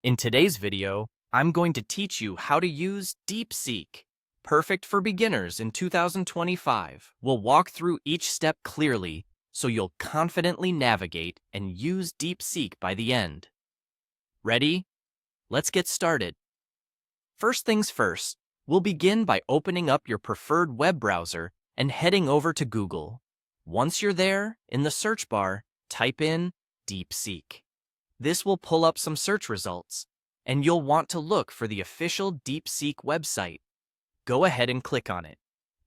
In today's video, I'm going to teach you how to use DeepSeek. Perfect for beginners in 2025. We'll walk through each step clearly so you'll confidently navigate and use DeepSeek by the end. Ready? Let's get started. First things first, we'll begin by opening up your preferred web browser and heading over to Google. Once you're there, in the search bar, type in DeepSeek. This will pull up some search results, and you'll want to look for the official DeepSeek website. Go ahead and click on it.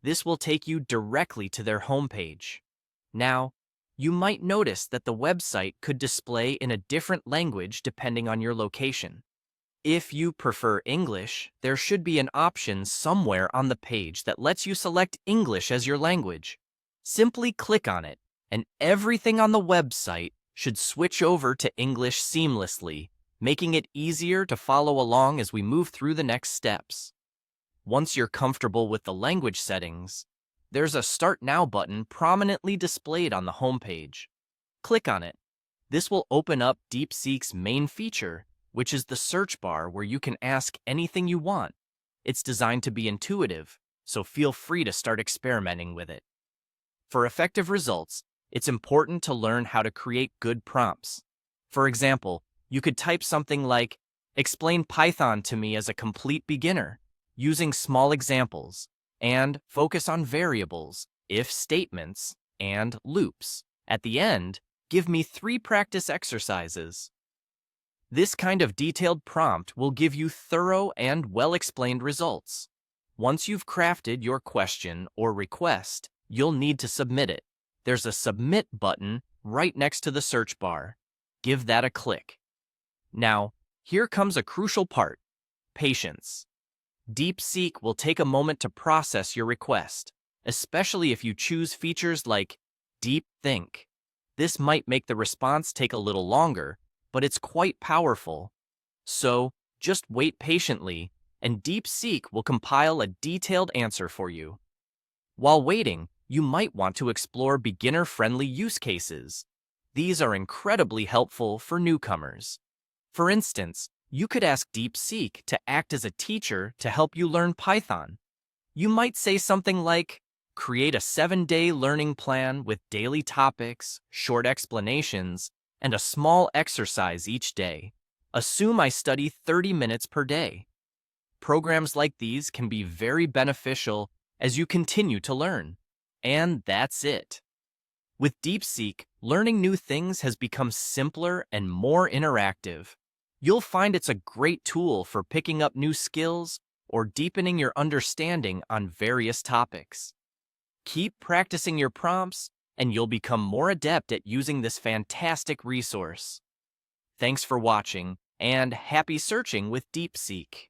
This will take you directly to their homepage. Now, you might notice that the website could display in a different language depending on your location. If you prefer English, there should be an option somewhere on the page that lets you select English as your language. Simply click on it, and everything on the website should switch over to English seamlessly, making it easier to follow along as we move through the next steps. Once you're comfortable with the language settings, there's a Start Now button prominently displayed on the homepage. Click on it. This will open up DeepSeek's main feature, which is the search bar where you can ask anything you want. It's designed to be intuitive, so feel free to start experimenting with it. For effective results, it's important to learn how to create good prompts. For example, you could type something like, "Explain Python to me as a complete beginner," using small examples, and focus on variables, if statements, and loops. At the end, give me 3 practice exercises. This kind of detailed prompt will give you thorough and well-explained results. Once you've crafted your question or request, you'll need to submit it. There's a Submit button right next to the search bar. Give that a click. Now, here comes a crucial part: patience. DeepSeek will take a moment to process your request, especially if you choose features like Deep Think. This might make the response take a little longer, but it's quite powerful. So, just wait patiently, and DeepSeek will compile a detailed answer for you. While waiting, you might want to explore beginner-friendly use cases. These are incredibly helpful for newcomers. For instance, you could ask DeepSeek to act as a teacher to help you learn Python. You might say something like, "Create a 7-day learning plan with daily topics, short explanations, and a small exercise each day. Assume I study 30 minutes per day." Programs like these can be very beneficial as you continue to learn. And that's it. With DeepSeek, learning new things has become simpler and more interactive. You'll find it's a great tool for picking up new skills or deepening your understanding on various topics. Keep practicing your prompts, and you'll become more adept at using this fantastic resource. Thanks for watching, and happy searching with DeepSeek.